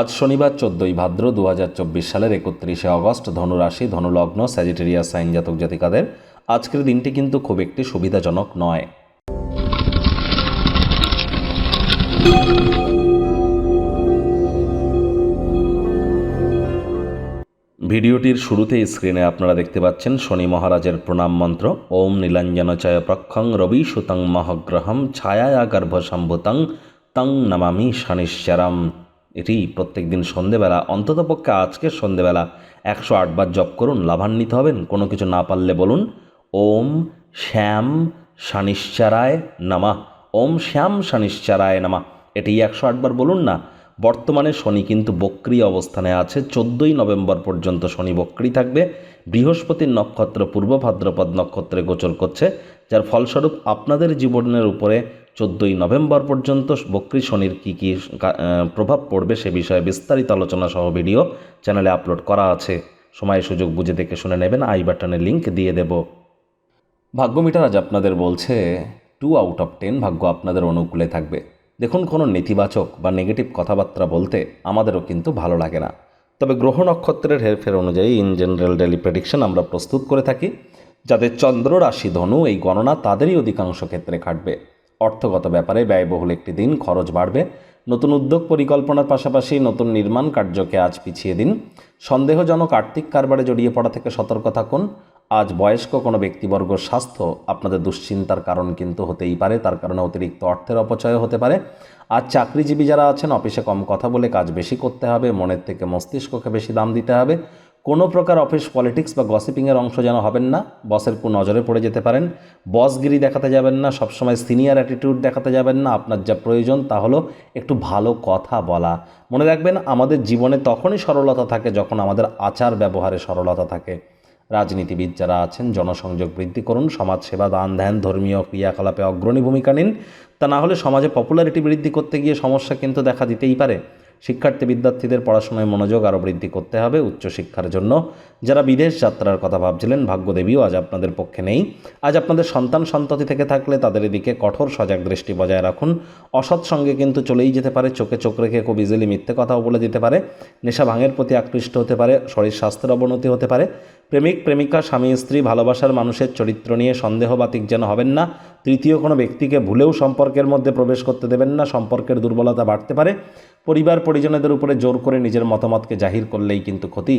আজ শনিবার 14ই ভাদ্র 2024 সালের 31শে অগস্ট, ধনুরাশি, ধনুলগ্ন, স্যাজিটেরিয়াস সাইন জাতক জাতিকাদের আজকের দিনটি কিন্তু খুব একটি সুবিধাজনক নয়। ভিডিওটির শুরুতেই স্ক্রিনে আপনারা দেখতে পাচ্ছেন শনি মহারাজের প্রণাম মন্ত্র। ওম নীলাঞ্জনচয় প্রক্ষং রবি সুতং মহগ্রহম ছায়া গর্ভসম্ভূতং তং নমামি শনিশ্চরম। এটি প্রত্যেক দিন সন্ধেবেলা, অন্ততপক্ষে আজকের সন্ধেবেলা 108 বার জপ করুন, লাভান্বিত হবেন। কোনো কিছু না পারলে বলুন ওম শ্যাম শনিশ্চরায় নমঃ, ওম শ্যাম শনিশ্চরায় নমঃ। এটি 108 বার বলুন না। বর্তমানে শনি কিন্তু বক্রী অবস্থানে আছে। 14ই নভেম্বর পর্যন্ত শনি বক্রী থাকবে। বৃহস্পতির নক্ষত্র পূর্ব ভাদ্রপদ নক্ষত্রে গোচর করছে, যার ফলস্বরূপ আপনাদের জীবনের উপরে 14ই নভেম্বর পর্যন্ত বক্রী শনির কী কী প্রভাব পড়বে সে বিষয়ে বিস্তারিত আলোচনা সহ ভিডিও চ্যানেলে আপলোড করা আছে। সময় সুযোগ বুঝে দেখে শুনে নেবেন। আই বাটনে লিঙ্ক দিয়ে দেব। ভাগ্যমিটার আজ আপনাদের বলছে 2 আউট অফ 10 ভাগ্য আপনাদের অনুকূলে থাকবে। দেখুন, কোনো নেতিবাচক বা নেগেটিভ কথাবার্তা বলতে আমাদেরও কিন্তু ভালো লাগে না, তবে গ্রহ নক্ষত্রের হেরফের অনুযায়ী ইন জেনারেল ডেলি প্রেডিকশন আমরা প্রস্তুত করে থাকি। যাদের চন্দ্র রাশি ধনু, এই গণনা তাদেরই অধিকাংশ ক্ষেত্রে খাটবে। অর্থগত ব্যাপারে ব্যয়বহুল একটি দিন, খরচ বাড়বে। নতুন উদ্যোগ পরিকল্পনার পাশাপাশি নতুন নির্মাণ কার্যকে আজ পিছিয়ে দিন। সন্দেহজনক আর্থিক কারবারে জড়িয়ে পড়া থেকে সতর্ক থাকুন। আজ বয়স্ক কোনো ব্যক্তিবর্গর স্বাস্থ্য আপনাদের দুশ্চিন্তার কারণ কিন্তু হতেই পারে, তার কারণে অতিরিক্ত অর্থের অপচয় হতে পারে। আজ চাকরিজীবী যারা আছেন, অফিসে কম কথা বলে কাজ বেশি করতে হবে, মনের থেকে মস্তিষ্ককে বেশি দাম দিতে হবে। কোনো প্রকার অফিস পলিটিক্স বা গসিপিংয়ের অংশ যেন হবেন না। বসের নজরে পড়ে যেতে পারেন। বসগিরি দেখাতে যাবেন না, সবসময় সিনিয়র অ্যাটিটিউড দেখাতে যাবেন না। আপনার যা প্রয়োজন তা হলো একটু ভালো কথা বলা। মনে রাখবেন, আমাদের জীবনে তখনই সরলতা থাকে যখন আমাদের আচার ব্যবহারে সরলতা থাকে। রাজনীতিবিদ যারা আছেন, জনসংযোগ বৃদ্ধি করুন। সমাজসেবা, দান ধ্যান, ধর্মীয় ক্রিয়াকলাপে অগ্রণী ভূমিকা নিন। তা না হলে সমাজে পপুলারিটি বৃদ্ধি করতে গিয়ে সমস্যা কিন্তু দেখা দিতেই পারে। শিক্ষার্থী বিদ্যার্থীদের পড়াশোনায় মনোযোগ আরও বৃদ্ধি করতে হবে উচ্চশিক্ষার জন্য। যারা বিদেশ যাত্রার কথা ভাবছিলেন, ভাগ্যদেবীও আজ আপনাদের পক্ষে নেই। আজ আপনাদের সন্তান সন্ততি থেকে থাকলে তাদের এদিকে কঠোর সজাগ দৃষ্টি বজায় রাখুন। অসৎ সঙ্গে কিন্তু চলেই যেতে পারে। চোখে চোখ রেখে খুব ইজিলি মিথ্যে কথাও বলে দিতে পারে। নেশা ভাঙের প্রতি আকৃষ্ট হতে পারে। শরীর স্বাস্থ্যের অবনতি হতে পারে। প্রেমিক প্রেমিকা, স্বামী স্ত্রী, ভালোবাসার মানুষের চরিত্র নিয়ে সন্দেহবাতিক যেন হবেন না। তৃতীয় কোনো ব্যক্তিকে ভুলেও সম্পর্কের মধ্যে প্রবেশ করতে দেবেন না। সম্পর্কের দুর্বলতা বাড়তে পারে। পরিবার পরিজনদের উপরে জোর করে নিজের মতামতকে জাহির করলেই কিন্তু ক্ষতি।